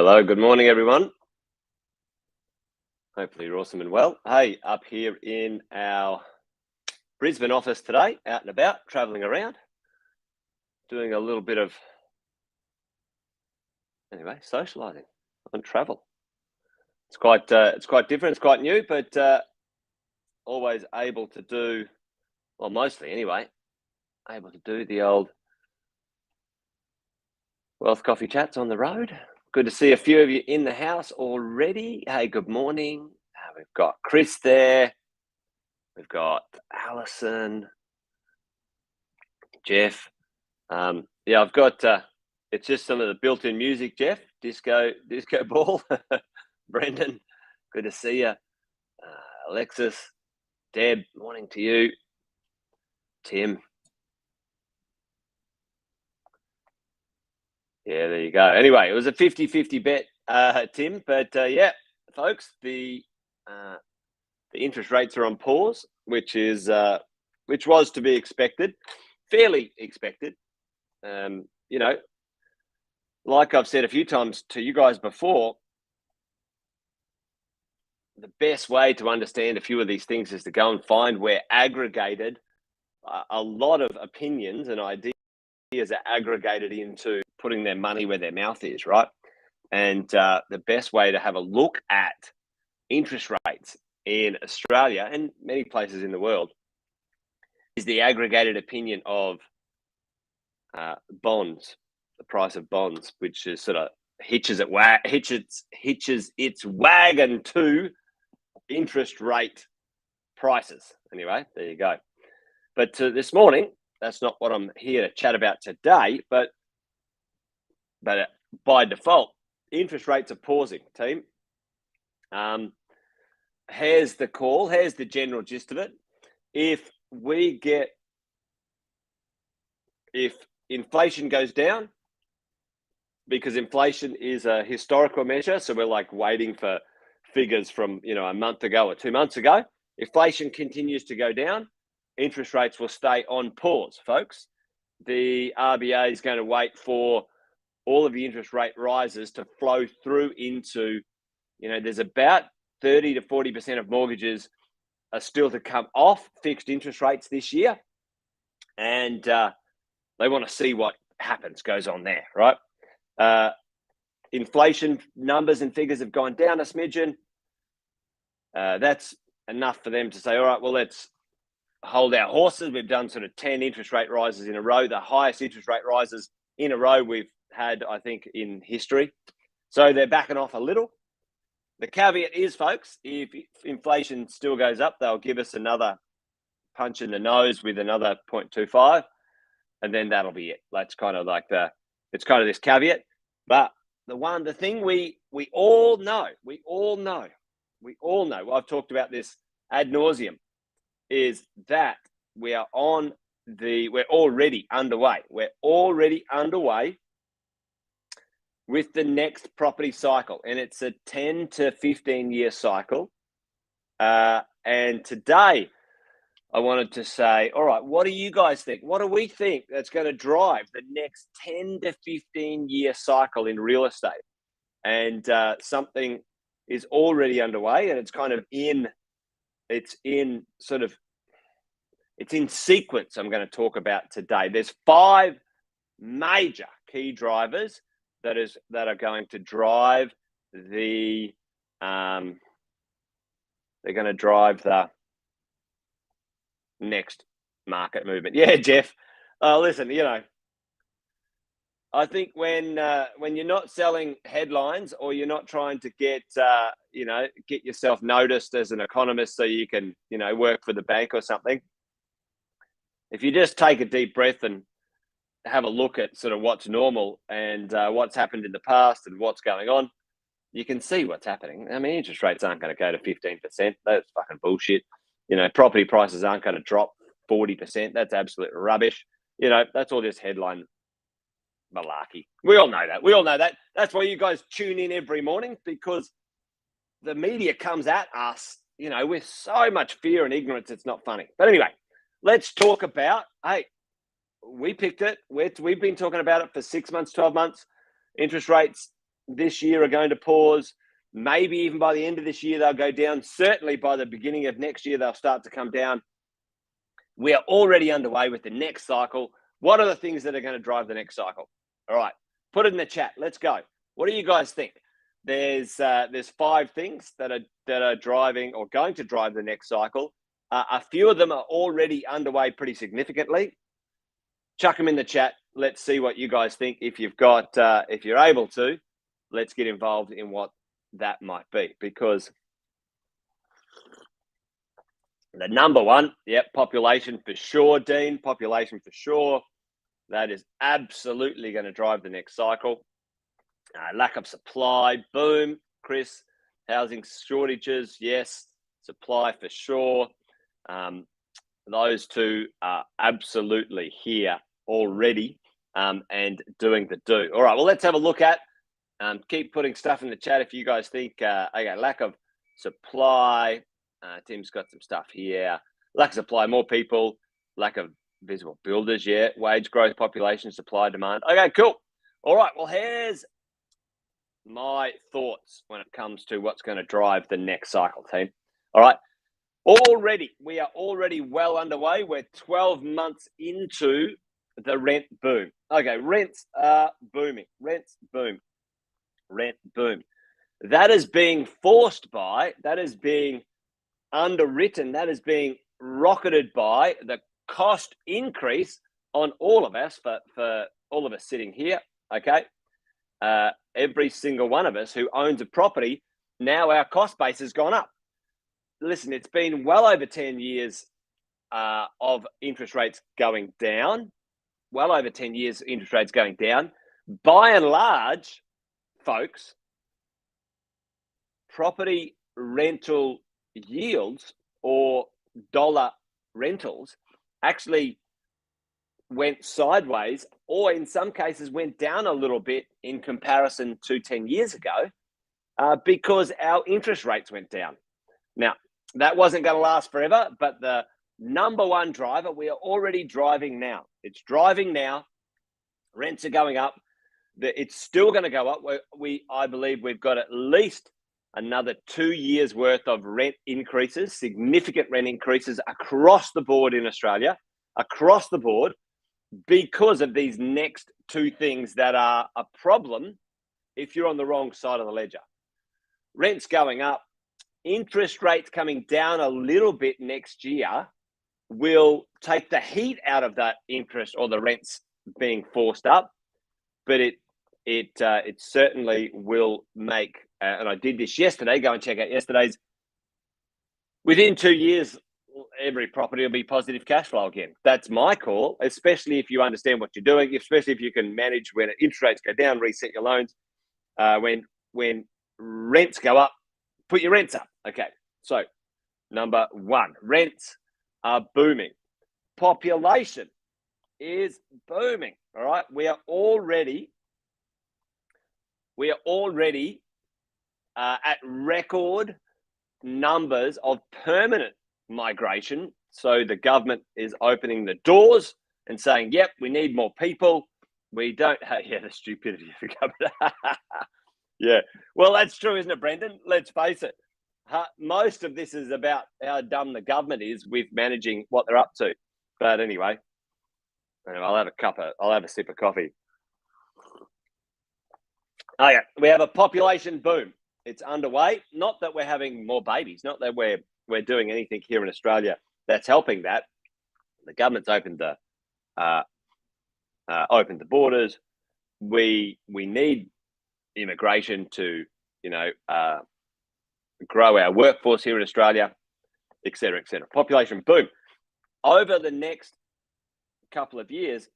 Hello, good morning, everyone. Hopefully you're awesome and well. Hey, up here in our Brisbane office today, out and about, traveling around, doing a little bit of, socializing and travel. It's quite different. It's quite new, but always able to do, well, mostly anyway, able to do the old Wealth Coffee Chats on the road. Good to see a few of you in the house already. Hey, good morning. We've got Chris there. We've got Alison, Jeff. I've got, it's just some of the built-in music, Jeff. Disco ball. Brendan, good to see you. Alexis, Deb, morning to you. Tim. Yeah, there you go. Anyway, it was a 50-50 bet, Tim. But yeah, folks, the interest rates are on pause, which was to be expected, fairly expected. Like I've said a few times to you guys before, the best way to understand a few of these things is to go and find where aggregated a lot of opinions and ideas are aggregated into putting their money where their mouth is, right? And the best way to have a look at interest rates in Australia and many places in the world is the aggregated opinion of bonds, the price of bonds, which is sort of hitches its wagon to interest rate prices. Anyway, there you go. But this morning, that's not what I'm here to chat about today. But by default, interest rates are pausing, team. Here's the call. Here's the general gist of it. If inflation goes down, because inflation is a historical measure, so we're like waiting for figures from a month ago or 2 months ago. Inflation continues to go down, interest rates will stay on pause, folks. The RBA is going to wait for all of the interest rate rises to flow through into, there's about 30 to 40% of mortgages are still to come off fixed interest rates this year. And they want to see what goes on there, right? Inflation numbers and figures have gone down a smidgen. That's enough for them to say, all right, well, let's hold our horses. We've done sort of 10 interest rate rises in a row, the highest interest rate rises in a row we've had, I think, in history. So they're backing off a little. The caveat is, folks, if inflation still goes up, they'll give us another punch in the nose with another 0.25, and then that'll be it. That's kind of like it's kind of this caveat. But the thing we all know, I've talked about this ad nauseum, is that we're already underway. We're already underway with the next property cycle, and it's a 10 to 15 year cycle. And today I wanted to say, all right, what do you guys think? What do we think that's going to drive the next 10 to 15 year cycle in real estate? And something is already underway, and it's kind of in sequence. I'm going to talk about today. There's 5 major key drivers that are going to drive the next market movement. Yeah, Jeff. Listen, I think when you're not selling headlines, or you're not trying to get yourself noticed as an economist so you can work for the bank or something, if you just take a deep breath and have a look at sort of what's normal and what's happened in the past and what's going on, you can see what's happening. I mean, interest rates aren't going to go to 15%. That's fucking bullshit. Property prices aren't going to drop 40%. That's absolute rubbish. That's all just headline malarkey. We all know that. That's why you guys tune in every morning, because the media comes at us, with so much fear and ignorance. It's not funny. But anyway, let's talk about, hey, we picked it. We've been talking about it for 6 months, 12 months. Interest rates this year are going to pause. Maybe even by the end of this year, they'll go down. Certainly by the beginning of next year, they'll start to come down. We are already underway with the next cycle. What are the things that are going to drive the next cycle? All right, put it in the chat. Let's go. What do you guys think? There's 5 things that are driving or going to drive the next cycle. A few of them are already underway pretty significantly. Chuck them in the chat. Let's see what you guys think. If you're able to, let's get involved in what that might be, because the number one, population for sure, Dean. Population for sure. That is absolutely going to drive the next cycle. Lack of supply, boom. Chris, housing shortages, yes. Supply for sure. Those two are absolutely here already and doing the do. All right, well, let's have a look at, keep putting stuff in the chat if you guys think, okay, lack of supply. Tim's got some stuff here. Lack of supply, more people, lack of visible builders, wage growth, population, supply, demand. Okay, cool. All right, well, here's my thoughts when it comes to what's going to drive the next cycle, team. All right, we are already well underway. We're 12 months into the rent boom. Okay, rents are booming. Rents boom. Rent boom. That is being underwritten, that is being rocketed by the cost increase on all of us, for all of us sitting here, okay? Every single one of us who owns a property, now our cost base has gone up. Listen, it's been well over 10 years of interest rates going down. Well over 10 years interest rates going down. By and large, folks, property rental yields or dollar rentals actually went sideways, or in some cases went down a little bit in comparison to 10 years ago because our interest rates went down. Now, that wasn't going to last forever, but the number one driver, we are already driving now. It's driving now. Rents are going up. It's still going to go up. I believe we've got at least another 2 years worth of rent increases, significant rent increases across the board in Australia, across the board, because of these next 2 things that are a problem if you're on the wrong side of the ledger. Rents going up, interest rates coming down a little bit next year will take the heat out of that interest or the rents being forced up, but it certainly will make, and I did this yesterday, go and check out yesterday's, within 2 years, every property will be positive cash flow again. That's my call, especially if you understand what you're doing, especially if you can manage when interest rates go down, reset your loans. When rents go up, put your rents up. Okay, so number one, rents are booming. Population is booming. All right, we are already at record numbers of permanent migration. So the government is opening the doors and saying, yep, we need more people. We don't have, the stupidity of the government. Yeah, well, that's true, isn't it, Brendan? Let's face it. Most of this is about how dumb the government is with managing what they're up to. But anyway, I'll have a sip of coffee. Oh yeah, we have a population boom. It's underway. Not that we're having more babies, not that we're doing anything here in Australia that's helping that. The government's opened the borders. We need immigration to grow our workforce here in Australia, et cetera, et cetera. Population boom. Over the next couple of years,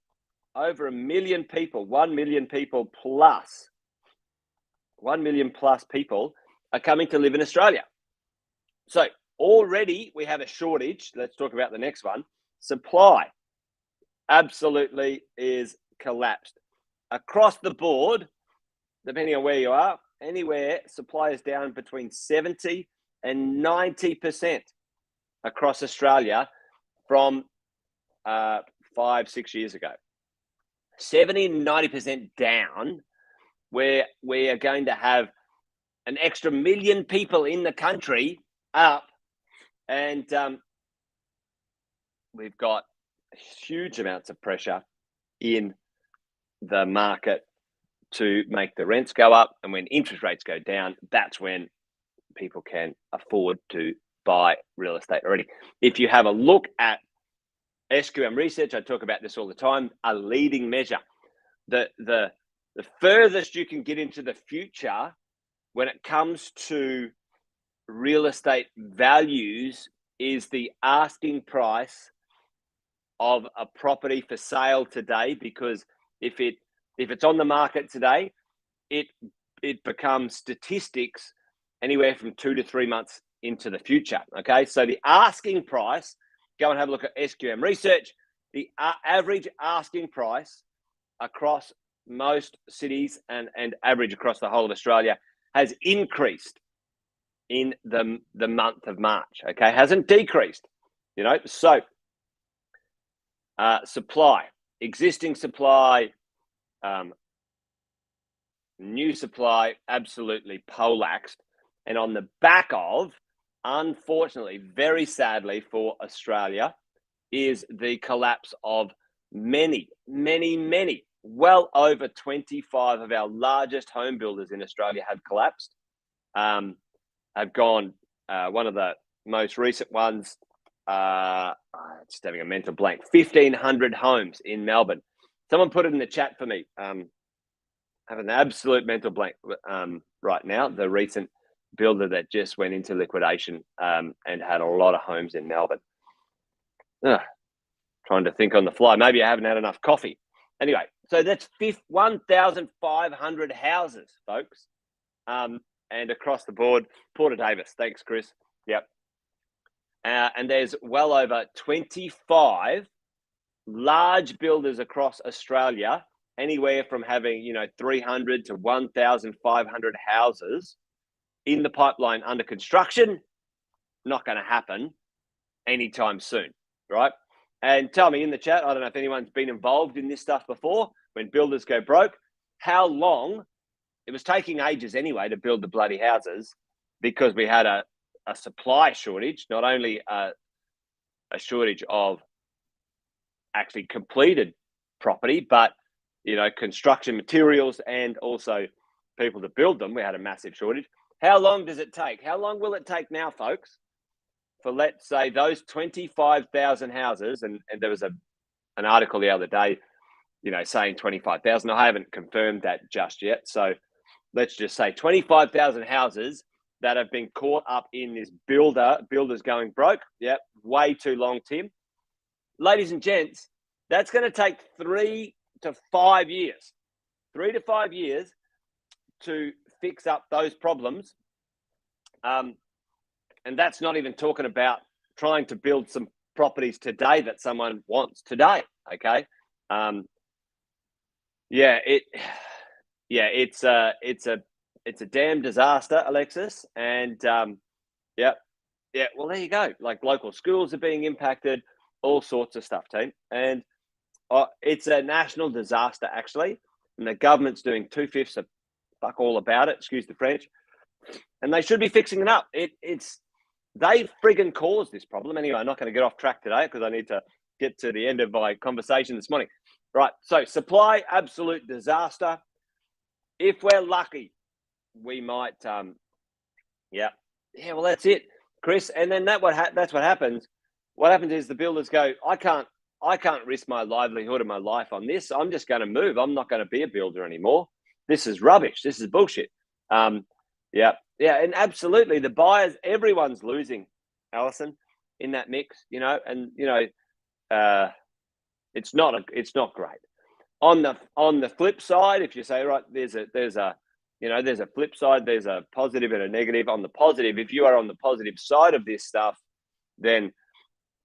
over 1 million people, 1 million people plus, 1 million plus people are coming to live in Australia. So already we have a shortage. Let's talk about the next one. Supply absolutely is collapsed. Across the board, depending on where you are, anywhere, supply is down between 70 and 90% across Australia from 5-6 years ago. 70 and 90% down where we are going to have an extra 1 million people in the country up, and we've got huge amounts of pressure in the market to make the rents go up. And when interest rates go down, that's when people can afford to buy real estate already. If you have a look at SQM research, I talk about this all the time, a leading measure. The furthest you can get into the future when it comes to real estate values is the asking price of a property for sale today, because if it's on the market today, it becomes statistics anywhere from 2 to 3 months into the future. Okay, so the asking price, go and have a look at SQM research. The average asking price across most cities and average across the whole of Australia has increased in the month of March. Okay, hasn't decreased. So supply, existing supply, new supply, absolutely poleaxed. And on the back of, unfortunately, very sadly for Australia, is the collapse of many, well over 25 of our largest home builders in Australia have collapsed. Have gone, one of the most recent ones, just having a mental blank, 1,500 homes in Melbourne. Someone put it in the chat for me. I have an absolute mental blank right now. The recent builder that just went into liquidation and had a lot of homes in Melbourne. Trying to think on the fly. Maybe I haven't had enough coffee. Anyway, so that's 1,500 houses, folks. And across the board, Porter Davis. Thanks, Chris. Yep. And there's well over 25 large builders across Australia, anywhere from having 300 to 1,500 houses in the pipeline under construction. Not going to happen anytime soon, right? And tell me in the chat, I don't know if anyone's been involved in this stuff before, when builders go broke, how long it was taking ages anyway to build the bloody houses, because we had a supply shortage, not only a shortage of actually completed property, but construction materials and also people to build them. We had a massive shortage. How long does it take? How long will it take now, folks, for, let's say, those 25,000 houses, and there was an article the other day, saying 25,000. I haven't confirmed that just yet. So let's just say 25,000 houses that have been caught up in this builders going broke. Yep, way too long, Tim. Ladies and gents, that's going to take 3 to 5 years. 3 to 5 years to fix up those problems. And that's not even talking about trying to build some properties today that someone wants today. Okay. It's a damn disaster, Alexis. And well, there you go. Like, local schools are being impacted, all sorts of stuff, team. And it's a national disaster, actually. And the government's doing 2/5 of fuck all about it, excuse the French. And they should be fixing it up. They friggin' caused this problem. Anyway, I'm not going to get off track today because I need to get to the end of my conversation this morning. Right, so supply, absolute disaster. If we're lucky, we might, well, that's it, Chris. And then that's what happens. What happens is the builders go, I can't risk my livelihood and my life on this. I'm just going to move. I'm not going to be a builder anymore. This is rubbish. This is bullshit. And absolutely, the buyers, everyone's losing, Alison, in that mix. And it's not great. On the flip side, if you say, right, there's a flip side, there's a positive and a negative. On the positive, if you are on the positive side of this stuff, then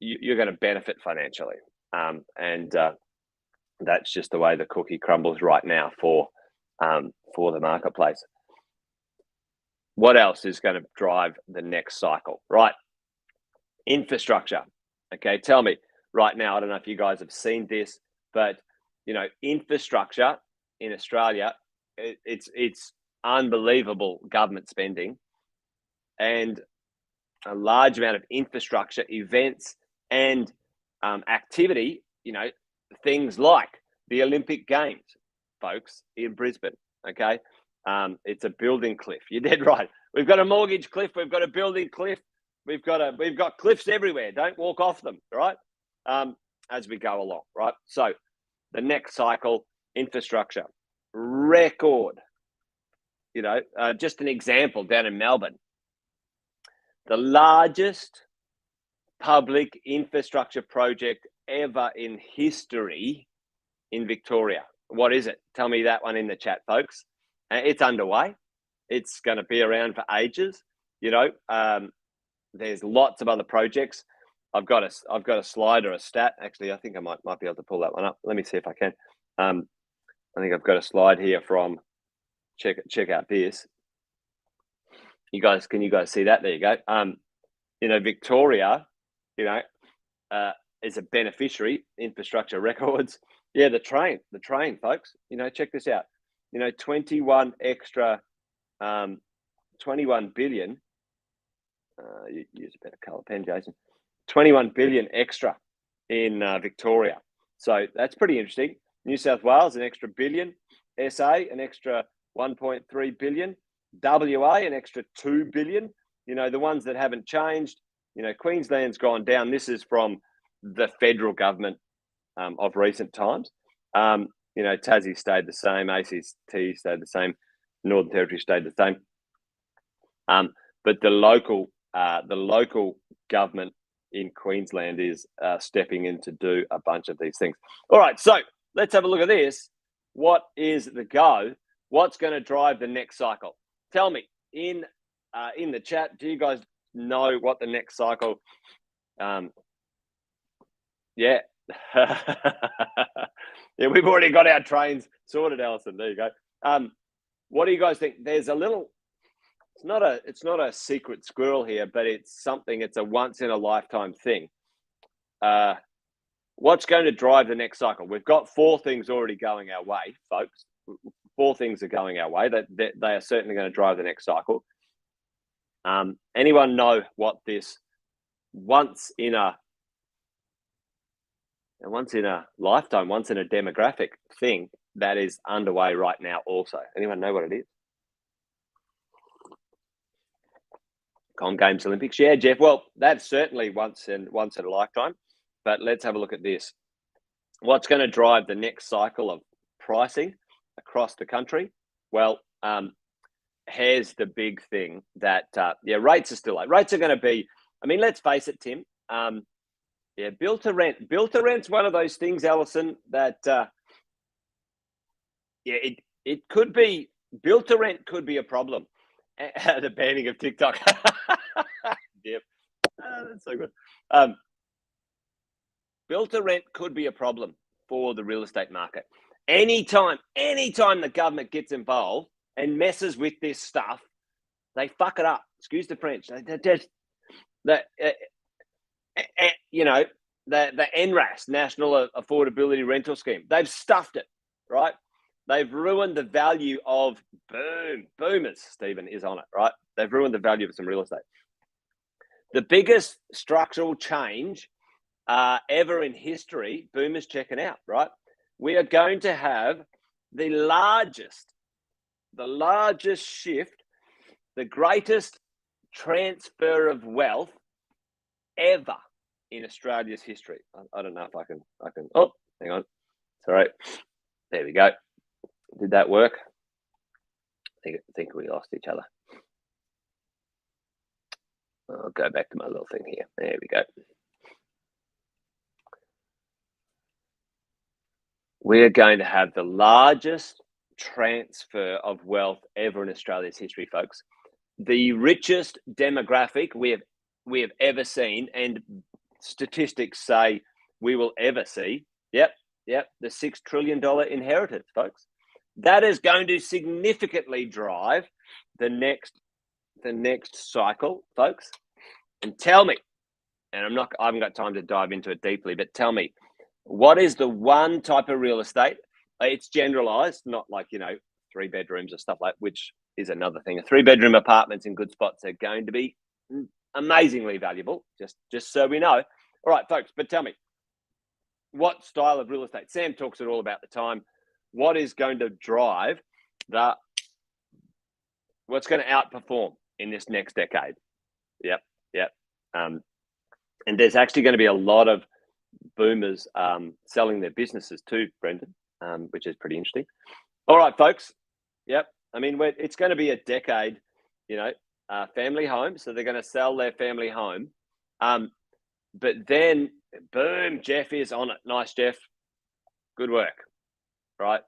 you're going to benefit financially. And that's just the way the cookie crumbles right now for the marketplace. What else is going to drive the next cycle? Right. Infrastructure. Okay. Tell me right now, I don't know if you guys have seen this, but infrastructure in Australia it's unbelievable government spending and a large amount of infrastructure, events, and activity. Things like the Olympic Games, folks, in Brisbane. Okay, it's a building cliff. You're dead right. We've got a mortgage cliff. We've got a building cliff. We've got cliffs everywhere. Don't walk off them, right? As we go along, right? So the next cycle, infrastructure, record. Just an example down in Melbourne, the largest public infrastructure project ever in history in Victoria. What is it? Tell me that one in the chat, folks. It's underway. It's going to be around for ages. There's lots of other projects. I've got a slide or a stat. Actually, I think I might be able to pull that one up. Let me see if I can. I think I've got a slide here from. Check out this. Can you guys see that? There you go. Victoria, is a beneficiary. Infrastructure records. Yeah, the train, folks. Check this out. 21 extra, 21 billion. Use a better color pen, Jason. 21 billion extra in Victoria. So that's pretty interesting. New South Wales, an extra billion. SA, an extra 1.3 billion. WA, an extra 2 billion. The ones that haven't changed. Queensland's gone down. This is from the federal government of recent times. Tassie stayed the same. ACT stayed the same. Northern Territory stayed the same. But the local government in Queensland is stepping in to do a bunch of these things. All right, so let's have a look at this. What is the go? What's going to drive the next cycle? Tell me in the chat. Do you guys know what the next cycle? Yeah. Yeah, we've already got our trains sorted, Alison. There you go. What do you guys think? There's a little. It's not a secret squirrel here, but it's something. It's a once in a lifetime thing. What's going to drive the next cycle? We've got 4 things already going our way, folks. 4 things are going our way. That they are certainly going to drive the next cycle. Anyone know what this once in a lifetime, once in a demographic thing that is underway right now? Also, anyone know what it is? Com Games, Olympics. Yeah, Jeff. Well, that's certainly once in a lifetime. But let's have a look at this. What's going to drive the next cycle of pricing across the country? Well, here's the big thing that rates are still like rates are going to be. I mean, let's face it, Tim. Build to rent. Build to rent's one of those things, Alison, that it could be. Build to rent could be a problem. The banning of TikTok. Yep, that's so good. Build to rent could be a problem for the real estate market. Anytime the government gets involved and messes with this stuff, they fuck it up. Excuse the French. They just the NRAS, National Affordability Rental Scheme. They've stuffed it, right? They've ruined the value of boomers. Stephen is on it, right? They've ruined the value of some real estate. The biggest structural change ever in history, boomers checking out, right? We are going to have the largest shift, the greatest transfer of wealth ever in Australia's history. I don't know if I can. Oh, hang on. Sorry. There we go. Did that work? I think we lost each other. I'll go back to my little thing here. There we go. We're going to have the largest transfer of wealth ever in Australia's history, folks. The richest demographic we have ever seen, and statistics say we will ever see. Yep. The $6 trillion inheritance, folks. That is going to significantly drive the next cycle, folks. And tell me, and I haven't got time to dive into it deeply, but tell me, what is the one type of real estate? It's generalized, not like, 3 3 bedrooms or stuff like, which is another thing. 3-bedroom apartments in good spots are going to be amazingly valuable, just so we know. All right, folks, but tell me, what style of real estate? Sam talks it all about the time. What is going to drive what's going to outperform in this next decade? Yep. And there's actually going to be a lot of boomers selling their businesses too, Brendan, which is pretty interesting. All right, folks. Yep. I mean, it's going to be a decade, family home. So they're going to sell their family home. But then, boom, Jeff is on it. Nice, Jeff. Good work. Right.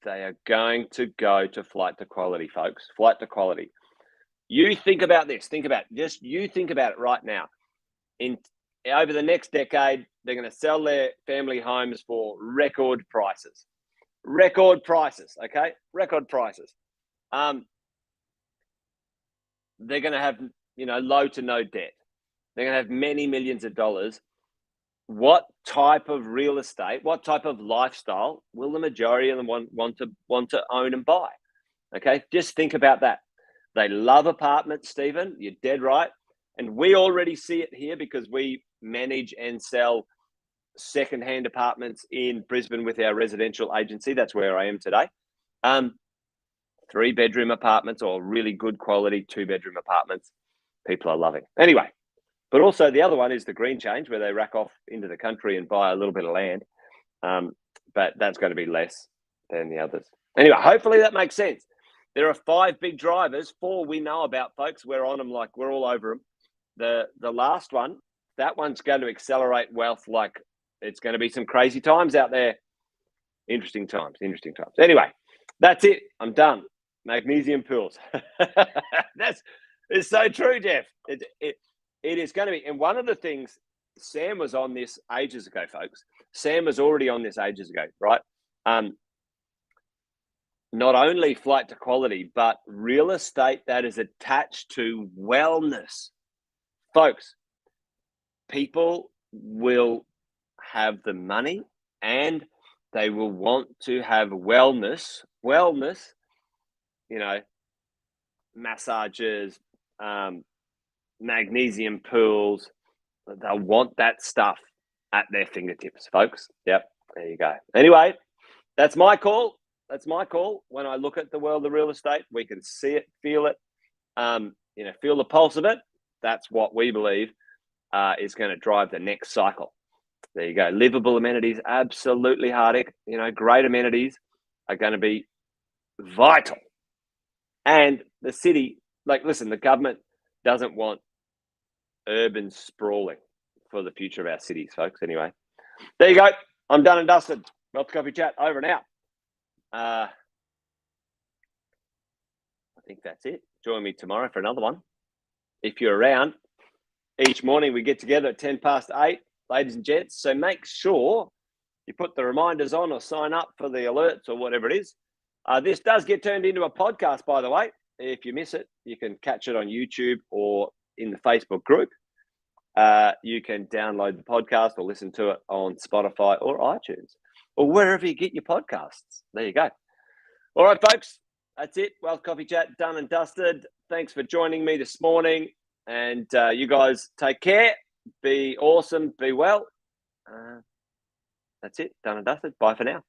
They are going to go to flight to quality, folks. Flight to quality. You think about this. You think about it right now. Over the next decade, they're going to sell their family homes for record prices. Record prices, okay? Record prices. They're going to have, low to no debt. They're going to have many millions of dollars. What type of real estate, what type of lifestyle will the majority of them want to own and buy? Okay, just think about that. They love apartments, Stephen. You're dead right. And we already see it here because we manage and sell secondhand apartments in Brisbane with our residential agency. That's where I am today. 3-bedroom apartments or really good quality 2-bedroom apartments. People are loving. Anyway, but also the other one is the green change where they rack off into the country and buy a little bit of land. But that's going to be less than the others. Anyway, hopefully that makes sense. There are 5 big drivers. 4 we know about, folks. We're on them, like we're all over them. The last one, that one's going to accelerate wealth like it's going to be some crazy times out there. Interesting times. Anyway, that's it. I'm done. Magnesium pools. It's so true, Jeff. It is going to be. And one of the things, Sam was on this ages ago, folks. Sam was already on this ages ago, right? Not only flight to quality, but real estate that is attached to wellness. Folks, people will have the money and they will want to have wellness, massages, magnesium pools. They'll want that stuff at their fingertips, folks. Yep, there you go. Anyway, that's my call. When I look at the world of real estate, we can see it, feel it, feel the pulse of it. That's what we believe is going to drive the next cycle. There you go. Livable amenities, absolutely Hardick. Great amenities are going to be vital. And the city, listen, the government doesn't want urban sprawling for the future of our cities, folks. Anyway, there you go. I'm done and dusted. Wealth Coffee Chat over and out. I think that's it. Join me tomorrow for another one. If you're around, each morning we get together at 8:10, ladies and gents. So make sure you put the reminders on or sign up for the alerts or whatever it is. This does get turned into a podcast, by the way. If you miss it, you can catch it on YouTube or in the Facebook group. You can download the podcast or listen to it on Spotify or iTunes or wherever you get your podcasts. There you go. All right, folks, that's it. Wealth Coffee Chat done and dusted. Thanks for joining me this morning. And you guys take care. Be awesome. Be well. That's it. Done and dusted. Bye for now.